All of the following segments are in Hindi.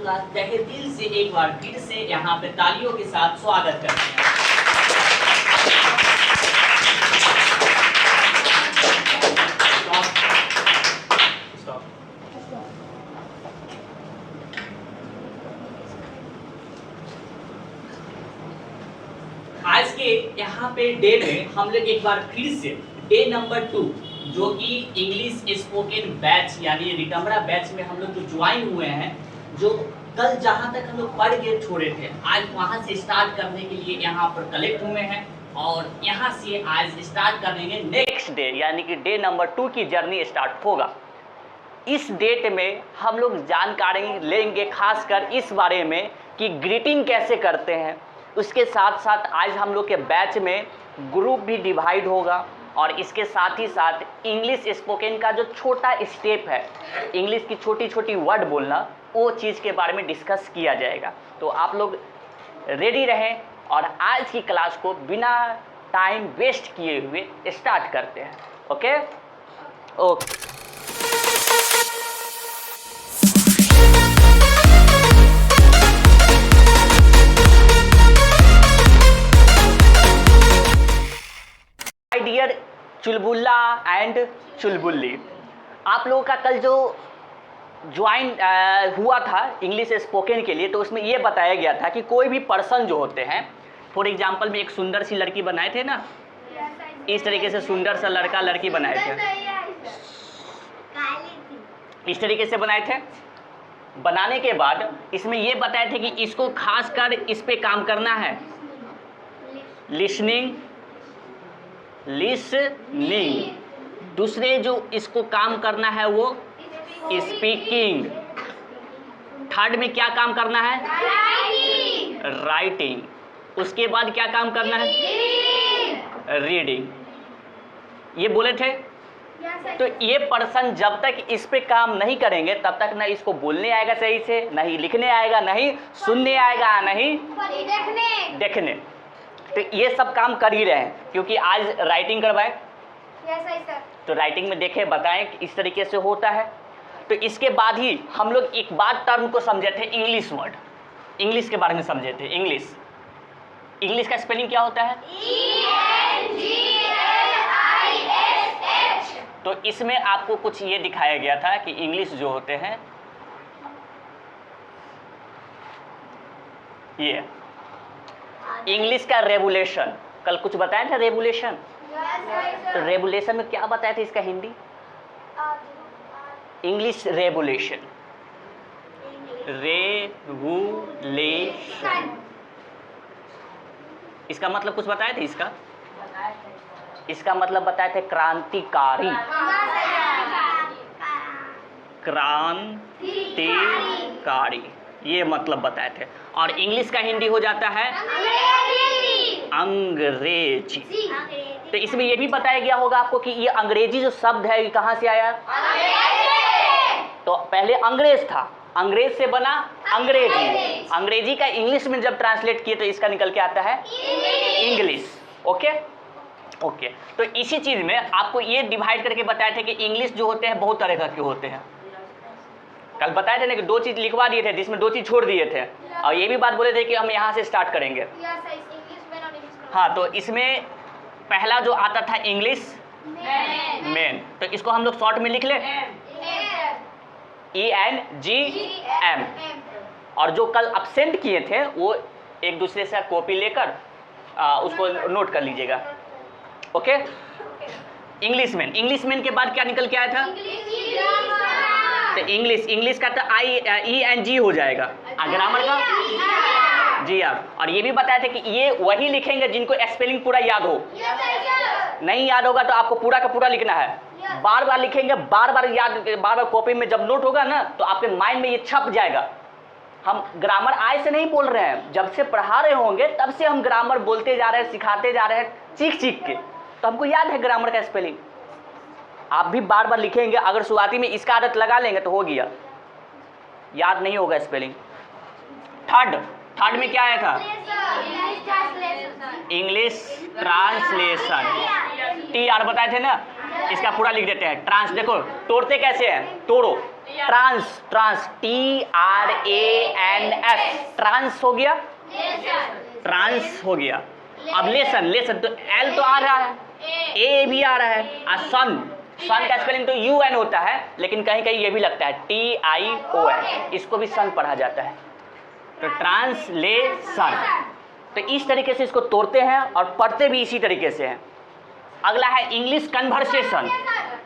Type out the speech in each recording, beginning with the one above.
का तहे दिल से एक बार फिर से यहाँ पे तालियों के साथ स्वागत करते हैं। आज के यहाँ पे डे में हम लोग एक बार फिर से डे नंबर 2 जो कि इंग्लिश स्पोकन बैच यानी रिटमरा बैच में हम लोग जो ज्वाइन हुए हैं, जो कल जहाँ तक हम लोग पढ़ के छोड़े थे आज वहाँ से स्टार्ट करने के लिए यहाँ पर कलेक्ट हुए हैं और यहाँ से आज स्टार्ट करेंगे नेक्स्ट डे यानी कि डे नंबर 2 की जर्नी स्टार्ट होगा। इस डेट में हम लोग जानकारी लेंगे खासकर इस बारे में कि ग्रीटिंग कैसे करते हैं। उसके साथ साथ आज हम लोग के बैच में ग्रुप भी डिवाइड होगा और इसके साथ ही साथ इंग्लिश स्पोकन का जो छोटा स्टेप है, इंग्लिश की छोटी छोटी वर्ड बोलना, वो चीज़ के बारे में डिस्कस किया जाएगा। तो आप लोग रेडी रहें और आज की क्लास को बिना टाइम वेस्ट किए हुए स्टार्ट करते हैं। Okay okay. डियर चुलबुल्ला एंड चुलबुल्ली, आप लोगों का कल जो ज्वाइन हुआ था इंग्लिश स्पोकन के लिए, तो उसमें ये बताया गया था कि कोई भी पर्सन जो होते हैं, फॉर एग्जांपल में एक सुंदर सी लड़की बनाए थे ना, इस तरीके से सुंदर सा लड़का लड़की बनाए थे, इस तरीके से बनाए थे। बनाने के बाद इसमें ये बताए थे कि इसको खासकर इस पे काम करना है, लिसनिंग। दूसरे जो इसको काम करना है वो स्पीकिंग। थर्ड में क्या काम करना है? राइटिंग। उसके बाद क्या काम करना है? रीडिंग। ये बोले थे। तो ये पर्सन जब तक इस पे काम नहीं करेंगे तब तक ना इसको बोलने आएगा सही से, नहीं लिखने आएगा, नहीं सुनने आएगा, नहीं देखने। तो ये सब काम कर ही रहे हैं क्योंकि आज राइटिंग करवाए। तो राइटिंग में देखें, बताएं कि इस तरीके से होता है। तो इसके बाद ही हम लोग एक बात टर्म को समझे थे, इंग्लिश वर्ड, इंग्लिश के बारे में समझे थे। इंग्लिश का स्पेलिंग क्या होता है? ENGLISH। तो इसमें आपको कुछ ये दिखाया गया था कि इंग्लिश जो होते हैं ये इंग्लिश का रेगुलेशन, कल कुछ बताया था रेगुलेशन। तो रेगुलेशन में क्या बताया था इसका हिंदी? English regulation. इसका मतलब कुछ बताए थे? इसका मतलब बताए थे क्रांतिकारी। क्रांतिकारी ये मतलब बताए थे। और इंग्लिश का हिंदी हो जाता है अंग्रेजी। तो इसमें ये भी बताया गया होगा आपको कि ये अंग्रेजी जो शब्द है ये कहाँ से आया? तो पहले अंग्रेज था, अंग्रेज से बना अंग्रेजी। अंग्रेजी का इंग्लिश में जब ट्रांसलेट किए तो इसका निकल के आता है इंग्लिश। Okay okay. तो इसी चीज में आपको ये डिवाइड करके बताए थे कि इंग्लिश जो होते हैं बहुत तरह के होते हैं। कल बताए थे ना कि 2 चीज लिखवा दिए थे जिसमें 2 चीज छोड़ दिए थे, और ये भी बात बोले थे कि हम यहाँ से स्टार्ट करेंगे। हाँ, तो इसमें पहला जो आता था इंग्लिश मेन, तो इसको हम लोग शॉर्ट में लिख ले ENGM। और जो कल अब्सेंट किए थे वो एक दूसरे से कॉपी लेकर उसको नोट कर लीजिएगा। ओके। इंग्लिश मेन के बाद क्या निकल के आया था? तो इंग्लिश का तो IENG हो जाएगा। ग्रामर का जी आप। और ये भी बताए थे कि ये वही लिखेंगे जिनको स्पेलिंग पूरा याद हो। नहीं याद होगा तो आपको पूरा का पूरा लिखना है, बार बार लिखेंगे, बार बार कॉपी में जब नोट होगा ना तो आपके माइंड में ये छप जाएगा। हम ग्रामर आज से नहीं बोल रहे हैं, जब से पढ़ा रहे होंगे तब से हम ग्रामर बोलते जा रहे हैं, सिखाते जा रहे हैं चीख के, तो हमको याद है ग्रामर का स्पेलिंग। आप भी बार बार लिखेंगे, अगर शुरुआती में इसका आदत लगा लेंगे तो हो गया, याद नहीं होगा स्पेलिंग। थर्ड में क्या आया था? English translation. TR बताए थे ना, इसका पूरा लिख देते हैं। देखो तोड़ते कैसे हैं, तोड़ो, ट्रांस, ट्रांस, TRANS, ट्रांस हो गया, ट्रांस हो गया। अब लेसन, लेसन तो L तो आ रहा है, A भी आ रहा है, और सन, सन का स्पेलिंग तो UN होता है, लेकिन कहीं कहीं ये भी लगता है TION, इसको भी सन पढ़ा जाता है। तो ट्रांसलेशन, तो इस तरीके से इसको तोड़ते हैं और पढ़ते भी इसी तरीके से हैं। अगला है इंग्लिश कन्वर्सेशन,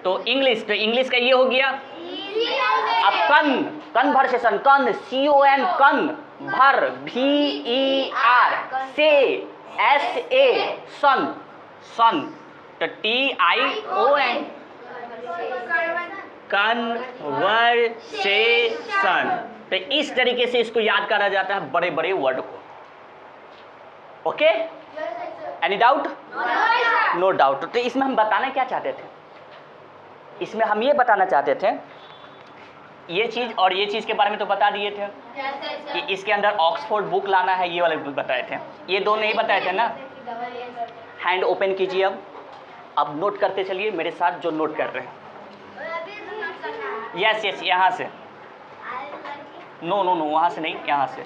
तो इंग्लिश का ये हो गया। अब कन्वर्सेशन, कन CON, कन, भर VER, से SA, सन, सन तो TION, कन्वर्सेशन। तो इस तरीके से इसको याद करा जाता है बड़े बड़े वर्ड को। Okay, any doubt? No doubt. तो इसमें हम बताना क्या चाहते थे, इसमें हम ये बताना चाहते थे, ये चीज़ और ये चीज़ के बारे में तो बता दिए थे कि इसके अंदर ऑक्सफोर्ड बुक लाना है, ये वाले बताए थे, ये दो नहीं बताए थे ना। हैंड ओपन कीजिए, अब नोट करते चलिए मेरे साथ जो नोट कर रहे हैं। यस यस, यहाँ से, नो नो नो, वहाँ से नहीं, यहाँ से।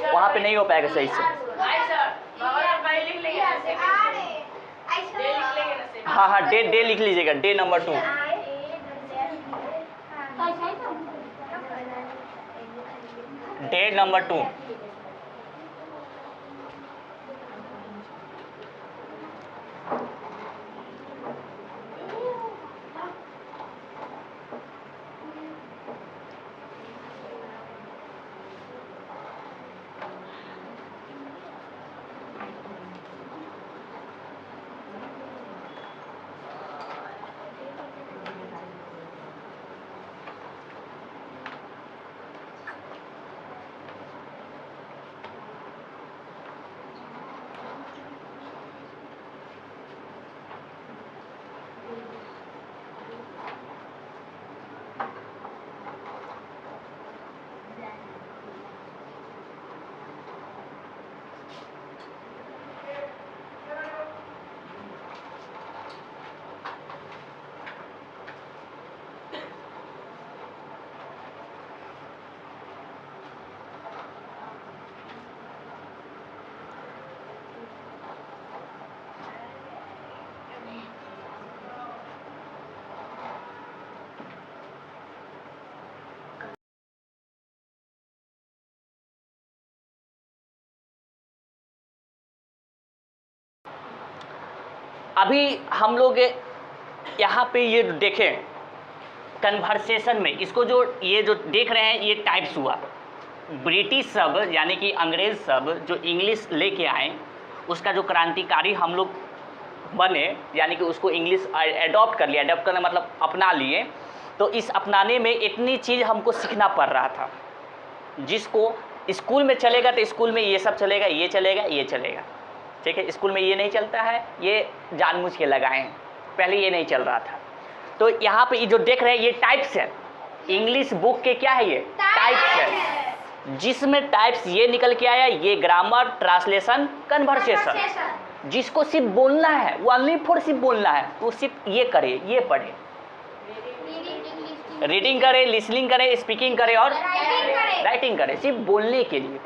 वहाँ पे नहीं हो पाएगा सही से। हाँ हाँ, डे लिख लीजिएगा, डे नंबर 2। Day number 2। अभी हम लोग यहाँ पे ये देखें कन्वर्सेशन में, इसको जो ये जो देख रहे हैं ये टाइप्स हुआ। ब्रिटिश सब यानी कि अंग्रेज सब जो इंग्लिश लेके आए, उसका जो क्रांतिकारी हम लोग बने, यानी कि उसको इंग्लिश एडॉप्ट कर लिया। एडॉप्ट करना मतलब अपना लिए। तो इस अपनाने में इतनी चीज़ हमको सीखना पड़ रहा था, जिसको स्कूल में चलेगा तो स्कूल में ये सब चलेगा, ये चलेगा, ये चलेगा, ठीक है। स्कूल में ये नहीं चलता है, ये जानबूझ के लगाए हैं, पहले ये नहीं चल रहा था। तो यहाँ पे ये जो देख रहे हैं ये टाइप्स है, इंग्लिश बुक के क्या है, ये टाइप्स है, जिसमें टाइप्स ये निकल के आया, ये ग्रामर, ट्रांसलेशन, कन्वर्सेशन। जिसको सिर्फ बोलना है, वो ओनली फॉर सिर्फ बोलना है, तो सिर्फ ये करे, ये पढ़े, रीडिंग करे, लिसनिंग करे, स्पीकिंग करे और राइटिंग करे, सिर्फ बोलने के लिए।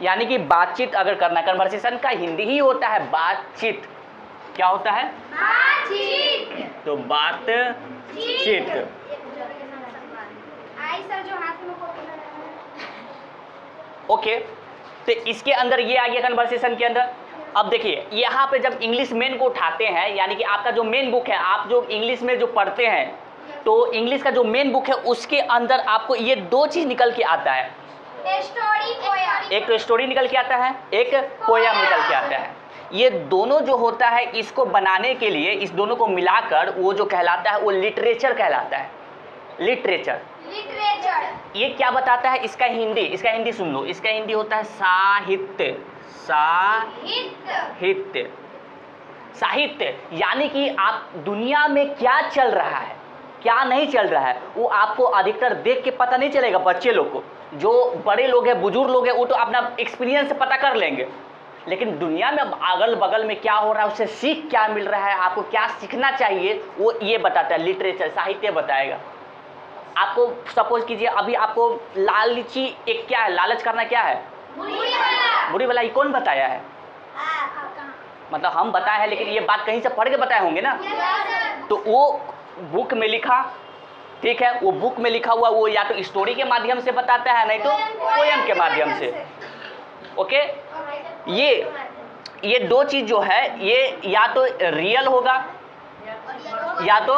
यानी कि बातचीत अगर करना, कन्वर्सेशन का हिंदी ही होता है बातचीत। क्या होता है? बातचीत। तो बातचीत। ओके, तो इसके अंदर ये आ गया कन्वर्सेशन के अंदर। अब देखिए यहाँ पे जब इंग्लिश मेन को उठाते हैं, यानी कि आपका जो मेन बुक है, आप जो इंग्लिश में जो पढ़ते हैं, तो इंग्लिश का जो मेन बुक है उसके अंदर आपको ये दो चीज़ निकल के आता है, एक तो स्टोरी निकल के आता है, एक पोयम निकल के आता है। ये दोनों जो होता है, इसको बनाने के लिए इस दोनों को मिलाकर वो जो कहलाता है वो लिटरेचर कहलाता है। लिटरेचर ये क्या बताता है? इसका हिंदी सुन लो, इसका हिंदी होता है साहित्य। साहित्य, साहित्य यानी कि आप दुनिया में क्या चल रहा है, क्या नहीं चल रहा है, वो आपको अधिकतर देख के पता नहीं चलेगा। बच्चे लोग को, जो बड़े लोग हैं, बुजुर्ग लोग हैं, वो तो अपना एक्सपीरियंस से पता कर लेंगे, लेकिन दुनिया में अगल बगल में क्या हो रहा है, उससे सीख क्या मिल रहा है, आपको क्या सीखना चाहिए, वो ये बताता है, लिटरेचर साहित्य बताएगा आपको। सपोज कीजिए अभी आपको लालची एक क्या है, लालच करना क्या है, बुरी भलाई, कौन बताया है? मतलब हम बताए हैं, लेकिन ये बात कहीं से पढ़ के बताए होंगे ना। तो वो बुक में लिखा, ठीक है, वो बुक में लिखा हुआ वो या तो स्टोरी के माध्यम से बताता है, नहीं तो पोयम के माध्यम से। ओके, ये दो चीज जो है ये या तो रियल होगा या तो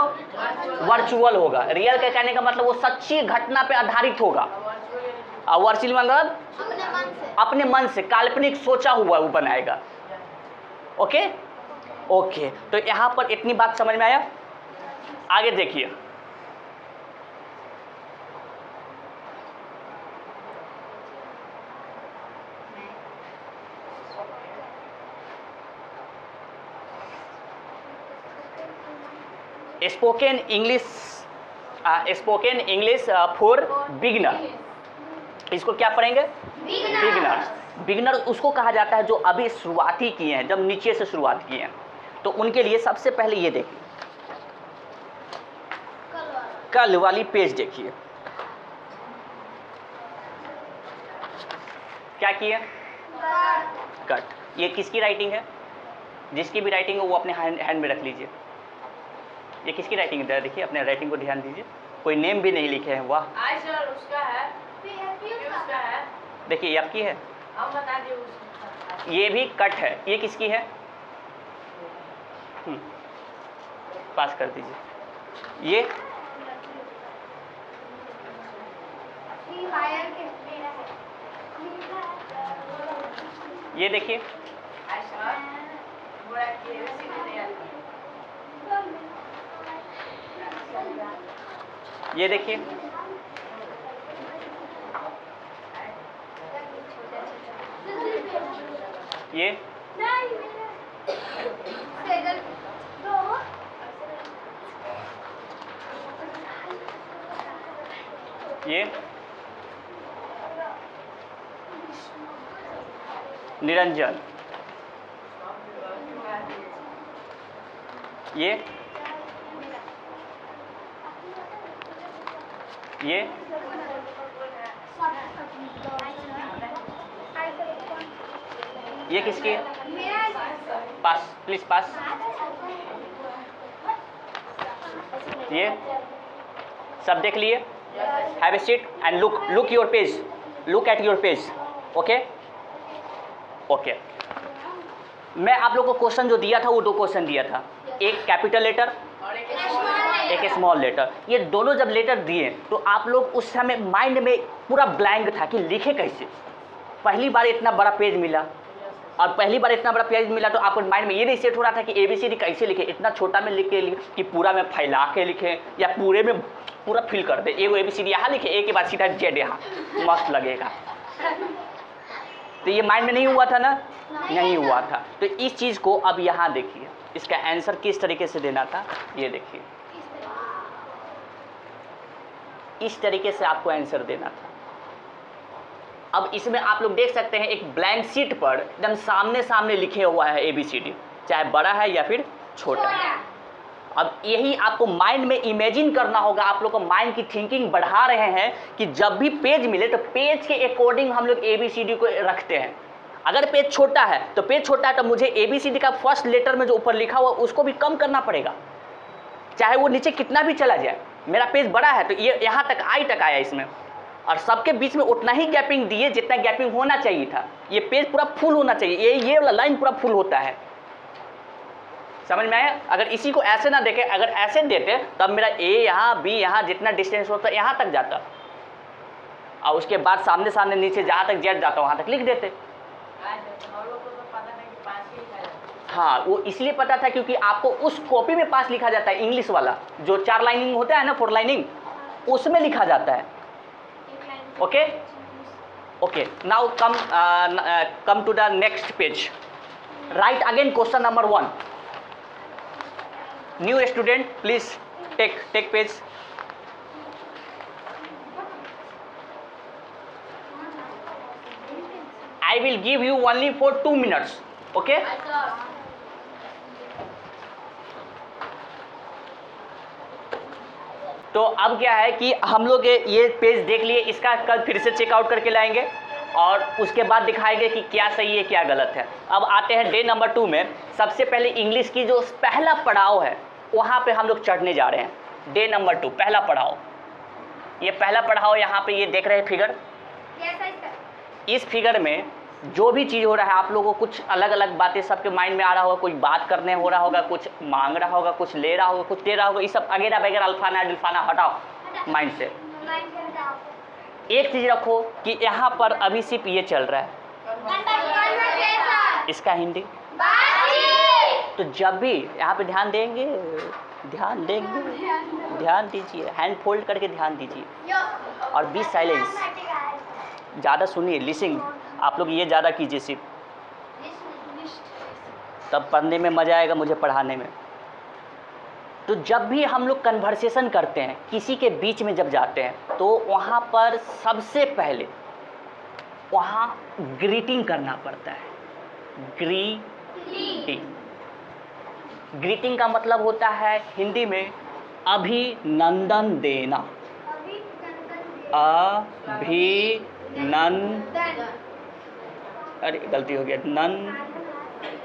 वर्चुअल होगा। रियल के कहने का मतलब वो सच्ची घटना पे आधारित होगा, और वर्चुअल मतलब अपने मन से काल्पनिक सोचा हुआ वो बनाएगा। ओके ओके, तो यहाँ पर इतनी बात समझ में आया। आगे देखिए, स्पोकन इंग्लिश फॉर बिगिनर। इसको क्या पढ़ेंगे? बिगिनर्स। बिगिनर उसको कहा जाता है जो अभी शुरुआती किए हैं, जब नीचे से शुरुआत किए हैं, तो उनके लिए सबसे पहले ये देखिए, कल वाली पेज देखिए, क्या किए? कट। ये किसकी राइटिंग है? जिसकी भी राइटिंग है वो अपने हैंड में रख लीजिए। ये किसकी राइटिंग है? देखिए अपने राइटिंग को ध्यान दीजिए, कोई नेम भी नहीं लिखे हैं। वाह, उसका है, उसका है। देखिए ये आपकी है, हम बता दिए उसका। ये भी कट है। ये किसकी है? पास कर दीजिए। ये देखिए, ये देखिए, ये निरंजन, ये किसकी है? पास, प्लीज पास। ये सब देख लिए? Have a seat and look your page, look at your page. Okay okay, मैं आप लोग को क्वेश्चन जो दिया था वो 2 क्वेश्चन दिया था, एक कैपिटल लेटर, एक स्मॉल लेटर। ये दोनों जब लेटर दिए तो आप लोग उस समय माइंड में पूरा ब्लैंक था कि लिखे कैसे। पहली बार इतना बड़ा पेज मिला, और पहली बार इतना बड़ा पेज मिला तो आपको माइंड में ये नहीं सेट हो रहा था कि ABCD कैसे लिखे, इतना छोटा में लिख के कि पूरा में फैला के लिखे या पूरे में पूरा फिल कर दे। एगो ABCD यहाँ लिखे, एक के बाद सीधा Z यहाँ, मस्त लगेगा। तो ये माइंड में नहीं हुआ था ना, नहीं हुआ था। तो इस चीज़ को अब यहाँ देखिए, इसका आंसर किस तरीके से देना था, ये देखिए, इस तरीके से आपको आंसर देना था। अब इसमें आप लोग देख सकते हैं एक ब्लैंक शीट पर एकदम सामने सामने लिखे हुआ है ABCD, चाहे बड़ा है या फिर छोटा है। अब यही आपको माइंड में इमेजिन करना होगा, आप लोग को माइंड की थिंकिंग बढ़ा रहे हैं कि जब भी पेज मिले तो पेज के अकॉर्डिंग हम लोग ABCD को रखते हैं। अगर पेज छोटा है तो पेज छोटा है तो मुझे ABCD का फर्स्ट लेटर में जो ऊपर लिखा हुआ उसको भी कम करना पड़ेगा, चाहे वो नीचे कितना भी चला जाए। मेरा पेज बड़ा है तो ये यहाँ तक I तक आया इसमें, और सबके बीच में उतना ही गैपिंग दिए जितना गैपिंग होना चाहिए था। ये पेज पूरा फुल होना चाहिए, ये वाला लाइन पूरा फुल होता है। समझ में आया? अगर इसी को ऐसे ना देखे, अगर ऐसे देते तब मेरा A यहाँ, B यहाँ, जितना डिस्टेंस होता यहाँ तक जाता, और उसके बाद सामने सामने नीचे जहाँ तक Z जाता वहाँ तक लिख देते। हाँ, वो इसलिए पता था क्योंकि आपको उस कॉपी में 5 लिखा जाता है, इंग्लिश वाला जो 4 लाइनिंग होता है ना, 4 लाइनिंग, उसमें लिखा जाता है। Okay okay, now come to the next page. Write again question number 1। New student please take page. I will give you only for 2 minutes. Okay? तो अब क्या है कि हम लोग ये पेज देख लिए, इसका कल फिर से चेकआउट करके लाएंगे और उसके बाद दिखाएंगे कि क्या सही है क्या गलत है। अब आते हैं डे नंबर 2 में। सबसे पहले इंग्लिश की जो पहला पड़ाव है वहाँ पे हम लोग चढ़ने जा रहे हैं। डे नंबर 2 पहला पड़ाव, ये पहला पड़ाव यहाँ पे ये देख रहे हैं फिगर। इस फिगर में जो भी चीज़ हो रहा है आप लोगों को कुछ अलग अलग बातें सबके माइंड में आ रहा होगा, कुछ बात करने हो रहा होगा, कुछ मांग रहा होगा, कुछ ले रहा होगा, कुछ दे रहा होगा, ये सब अगेरा वगैरह अल्फाना डिल्फाना हटाओ माइंड से। एक चीज़ रखो कि यहाँ पर अभी सिर्फ ये चल रहा है, इसका हिंदी। तो जब भी यहाँ पे ध्यान देंगे, ध्यान दीजिए, हैंड फोल्ड करके ध्यान दीजिए और बी साइलेंस। ज़्यादा सुनिए, लिसनिंग आप लोग ये ज़्यादा कीजिए सिर्फ, तब पढ़ने में मज़ा आएगा, मुझे पढ़ाने में। तो जब भी हम लोग कन्वर्सेशन करते हैं, किसी के बीच में जब जाते हैं, तो वहाँ पर सबसे पहले वहाँ ग्रीटिंग करना पड़ता है। ग्रीटिंग का मतलब होता है हिंदी में अभिनंदन देना। अरे गलती हो गया, नंदन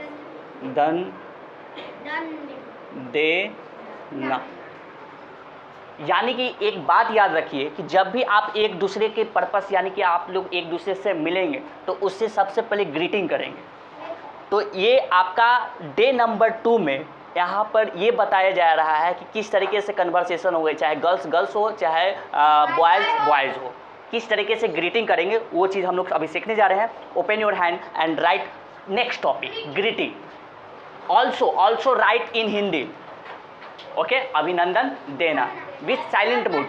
देना। यानी कि एक बात याद रखिए कि जब भी आप एक दूसरे के पर्पस यानी कि आप लोग एक दूसरे से मिलेंगे तो उससे सबसे पहले ग्रीटिंग करेंगे। तो ये आपका डे नंबर 2 में यहाँ पर ये बताया जा रहा है कि किस तरीके से कन्वर्सेशन हो, चाहे गर्ल्स हो चाहे बॉयज़ हो, किस तरीके से ग्रीटिंग करेंगे वो चीज़ हम लोग अभी सीखने जा रहे हैं। Open your hand and right next topic greeting. Also right in Hindi. Okay, अभिनंदन देना विथ साइलेंट मूड।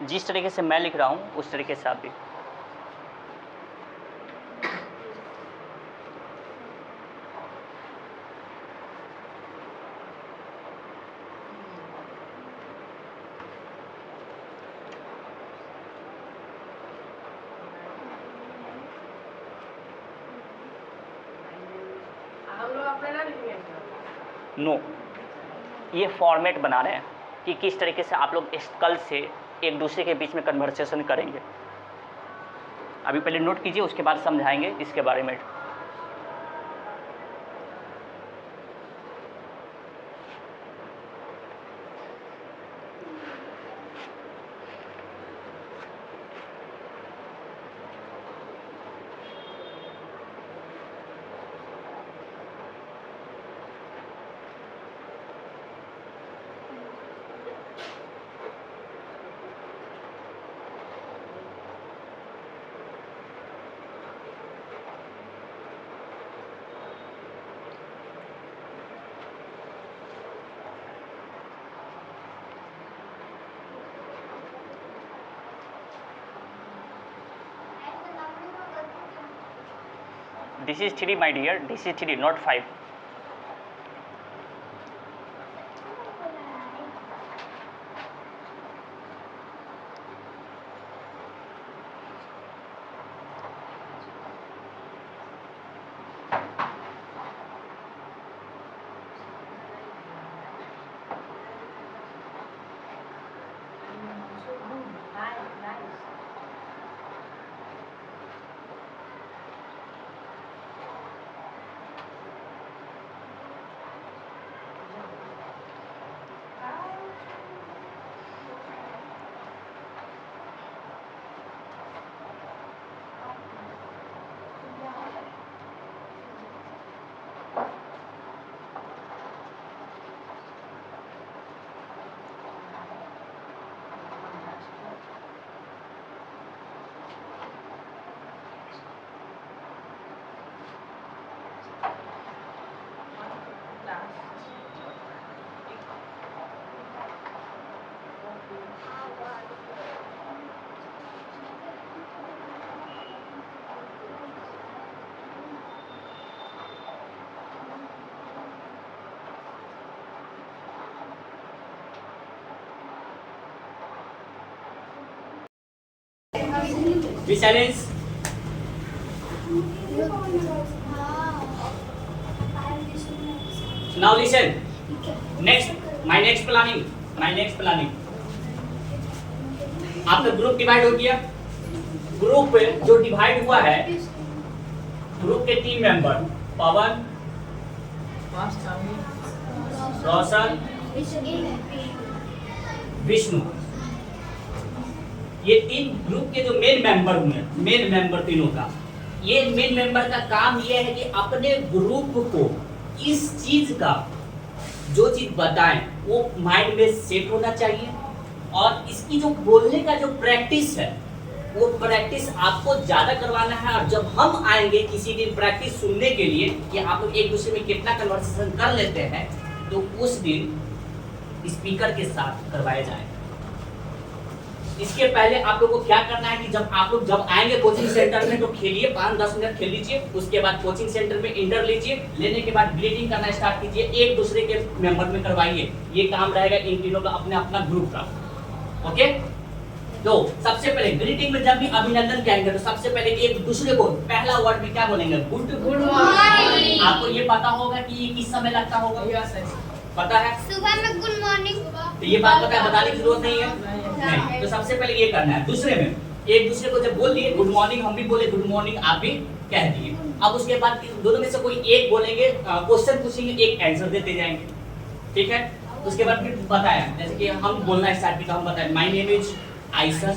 जिस तरीके से मैं लिख रहा हूँ उस तरीके से आप भी। नो, ये फॉर्मेट बना रहे हैं कि किस तरीके से आप लोग इस कल से एक दूसरे के बीच में कन्वर्सेशन करेंगे। अभी पहले नोट कीजिए, उसके बाद समझाएंगे इसके बारे में। This is 3 my dear, this is 3 not 5. Be silence. Now listen. Next planning. आपका ग्रुप डिवाइड हो गया. ग्रुप जो डिवाइड हुआ है, ग्रुप के 3 मेंबर पवन, रोशन, विष्णु. ये 3 ग्रुप के जो मेन मेंबर हुए, मेन मेंबर तीनों का, ये मेन मेंबर का काम ये है कि अपने ग्रुप को इस चीज का जो चीज बताएं वो माइंड में सेट होना चाहिए, और इसकी जो बोलने का जो प्रैक्टिस है वो प्रैक्टिस आपको ज्यादा करवाना है. और जब हम आएंगे किसी दिन प्रैक्टिस सुनने के लिए कि आप लोग एक दूसरे में कितना कन्वर्सेशन कर लेते हैं, तो उस दिन स्पीकर के साथ करवाया जाएगा. इसके पहले आप लोगों को क्या करना है कि जब आएंगे कोचिंग सेंटर में तो खेलिए, 5-10 मिनट खेल लीजिए. उसके बाद कोचिंग सेंटर में इंटर लीजिए, लेने के बाद ग्रीटिंग करना स्टार्ट कीजिए, एक दूसरे के मेंबर में करवाइए. ये काम रहेगा इन तीनों का, अपना ग्रुप का. ओके, तो सबसे पहले ग्रीटिंग में जब भी अभिनंदन कहेंगे तो सबसे पहले एक दूसरे को पहला वर्ड में क्या बोलेंगे? Good morning. आपको ये पता होगा कि ये किस समय लगता होगा? पता है? सुबह में गुड मॉर्निंग. तो ये बात बताने की जरूरत नहीं है. नहीं, तो सबसे पहले ये करना है. दूसरे में एक दूसरे को जब बोल दिए गुड मॉर्निंग, हम भी बोले गुड मॉर्निंग, आप भी कह दिए. अब उसके बाद दोनों में से कोई एक बोलेंगे, क्वेश्चन पूछेंगे, एक आंसर देते जाएंगे. ठीक है? उसके बाद फिर बताया, जैसे कि हम बोलना स्टार्ट किया, हम बताए माय नेम इज आयशा.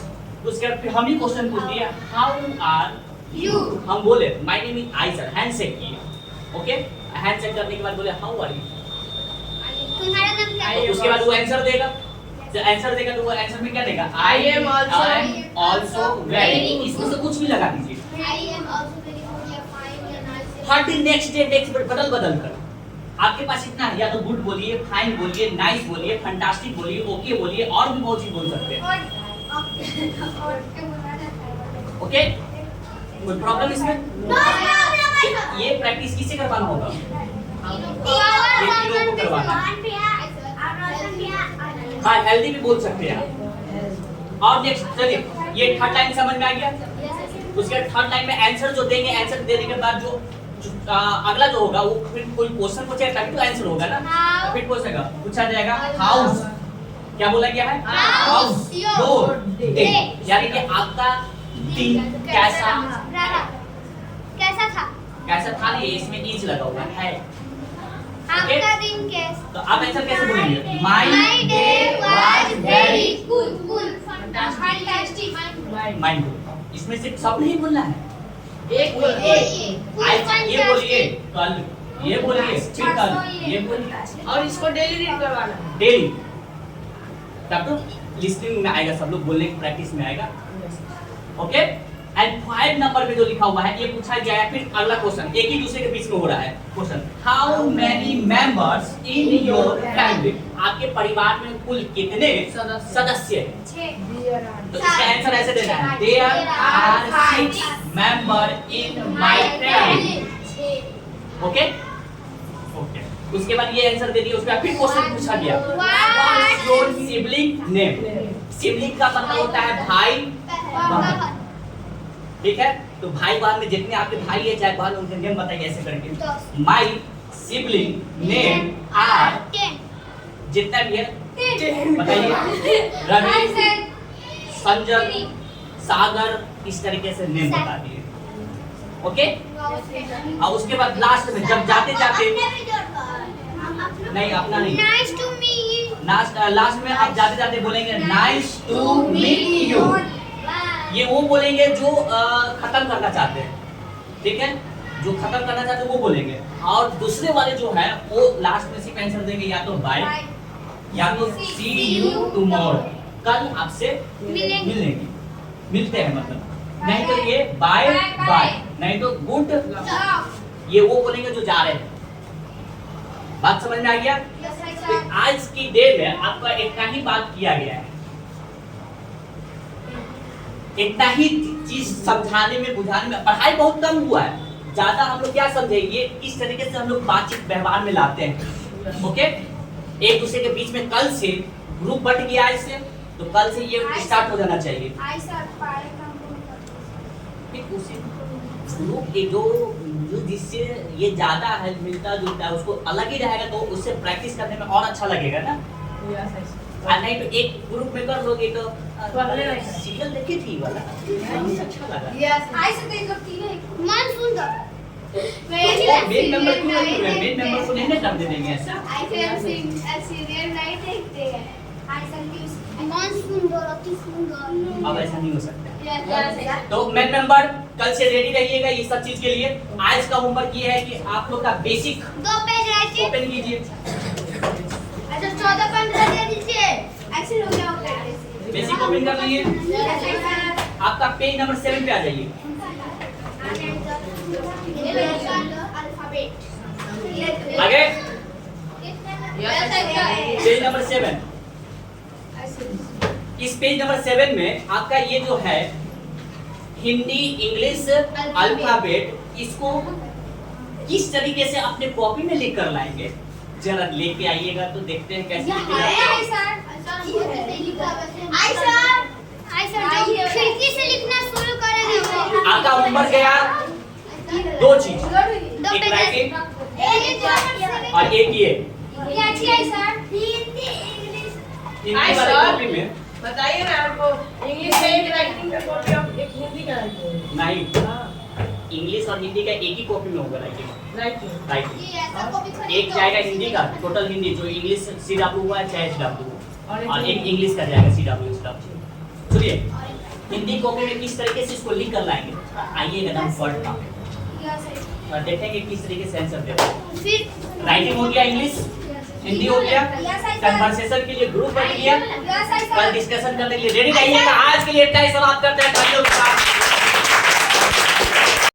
उसके बाद फिर हम ही क्वेश्चन पूछ दिया हाउ आर यू. हम बोले my name is Ayesha, handshake किए. ओके, हैंडशेक करने के बाद बोले हाउ आर यू. तुम्हारा नाम क्या है? उसके बाद वो आंसर देगा. जब आंसर देगा तो वो आंसर में क्या देगा? I am also very. इसमें से कुछ भी लगा दीजिए. I am also very good या फाइन या नाइस. हर दिन नेक्स्ट बदल कर. आपके पास इतना है, या तो गुड बोलिए, फाइन बोलिए, नाइस बोलिए, फैंटास्टिक बोलिए, ओके बोलिए, और भी बहुत चीज बोल सकते हैं. ओके, कोई प्रॉब्लम इसमें? ये प्रैक्टिस किससे करवाना होगा? ये तीनों को करवाना है. हाँ, हेल्दी भी बोल सकते हैं आप. और नेक्स्ट चलिए, ये थर्ड लाइन समझ में आ गया. उसके थर्ड लाइन में आंसर जो देंगे, आंसर देने के बाद जो अगला जो होगा वो फिर कोई क्वेश्चन पूछेगा तभी तो आंसर होगा ना. तो फिर पूछा जाएगा हाउस. क्या बोला गया है? House your day. यानी कि आपका दिन कैसा था. नहीं, इसमें इज लगा हुआ है. आपका दिन कैसा? तो आप आंसर कैसे बोलेंगे? My day was very good. Fantastic. Mind. इसमें सिर्फ सब नहीं बोलना है. एक बोलिए, आज ये बोलिए, कल ये बोलिए, फिर कल ये बोलिए, और इसको डेली रीड करवाना है. डेली. तब तो लिसनिंग में आएगा, सब लोग बोलने की प्रैक्टिस में आएगा. ओके, एंड 5 नंबर पे जो लिखा हुआ है ये पूछा गया है. फिर अगला क्वेश्चन एक ही दूसरे के बीच में हो रहा है. Question how many members in your family. आपके परिवार में कुल कितने सदस्य हैं? 6. तो इसका आंसर ऐसे देना है, there are 6 member in my family. Okay okay, उसके बाद ये आंसर दे दिया, उसके बाद फिर क्वेश्चन पूछा गया what is your sibling name. Sibling का मतलब होता है भाई बहन, ठीक है। तो भाई बहन में जितने आपके भाई है चाहे बहन, उनके नेम बताइए ऐसे करके। माय सिबलिंग नेम आर, जितना भी है बताइए, रवि, संजय, सागर, इस तरीके से नेम बता दिए। ओके, और उसके बाद लास्ट में जब जाते जाते, नहीं अपना नहीं, नाइस टू मीट, लास्ट में आप जाते जाते बोलेंगे नाइस टू मीट यू। ये वो बोलेंगे जो खत्म करना चाहते हैं, ठीक है, जो खत्म करना चाहते हैं वो बोलेंगे। और दूसरे वाले जो है वो लास्ट में सिर्फ आंसर देंगे या तो बाय या तो सी यू टुमारो, कल आपसे मिलेंगे, मिलते हैं मतलब, नहीं तो ये बाय बाय, नहीं तो गुड, ये वो बोलेंगे जो जा रहे हैं। बात समझ में आ गया? आज की डे में आपका इतना ही बात किया गया है, इतना ही चीज समझाने में बुझाने में, पढ़ाई बहुत कम हुआ है, ज्यादा हम लोग क्या समझेंगे, इस तरीके से हम लोग बातचीत व्यवहार में लाते हैं। ओके, एक दूसरे के बीच में कल से ग्रुप बट गया इससे, तो कल से ये स्टार्ट हो जाना चाहिए। ठीक, उसी ग्रुप के जो जिससे ये ज्यादा है मिलता जुलता है उसको अलग ही रहेगा, तो उससे प्रैक्टिस करने में और अच्छा लगेगा ना। नहीं तो एक ग्रुप में कर लोगे तो सीरियल देखी थी वाला, अच्छा लगा। मन सुंदर, मेन मेंबर क्यों नहीं हुए? मेन मेंबर को नहीं कर देंगे ऐसा। मन सुंदर, अति सुंदर। अब ऐसा नहीं हो सकता। तो मेन मेंबर कल से रेडी रहिएगा ये सब चीज के लिए। आज का होमवर्क ये है कि आप लोग का बेसिक 2 पेज राइटिंग ओपन कीजिए। अच्छा 14-15 दे दीजिए, एक्सेल हो गया होगा। बेसिक ओपन कर लीजिए, आपका पेज नंबर 7 पे आ जाइए। आगे पेज नंबर 7, इस पेज नंबर 7 में आपका ये जो है हिंदी इंग्लिश अल्फाबेट, इसको किस तरीके से अपने कॉपी में लिख कर लाएंगे, जरा लेके आइएगा तो देखते हैं कैसे खिड़की से लिखना शुरू करेंगे। आपका होमवर्क गया 2 चीज, 2 एक पेज राइटिंग और एक ये हिंदी वाली कॉपी में। बताइए ना आपको, इंग्लिश का एक राइटिंग का कॉपी और एक हिंदी का राइटिंग। नहीं, इंग्लिश और हिंदी का एक ही कॉपी में होगा राइटिंग। एक जाएगा हिंदी का, टोटल हिंदी जो इंग्लिश CW हुआ है चाहे SW, और एक इंग्लिश का जाएगा CW SW। सुनिए, हिंदी कॉपी में किस तरीके से इसको लिख कर लाएंगे, आइएगा ना फर्स्ट का और देखेंगे किस तरीके से आंसर देते हैं। राइटिंग हो गया, इंग्लिश हिंदी हो गया, कन्वर्सेशन के लिए ग्रुप बन गया, कल डिस्कशन करने के लिए रेडी रहिएगा। आज के लिए इतना ही समाप्त करते हैं।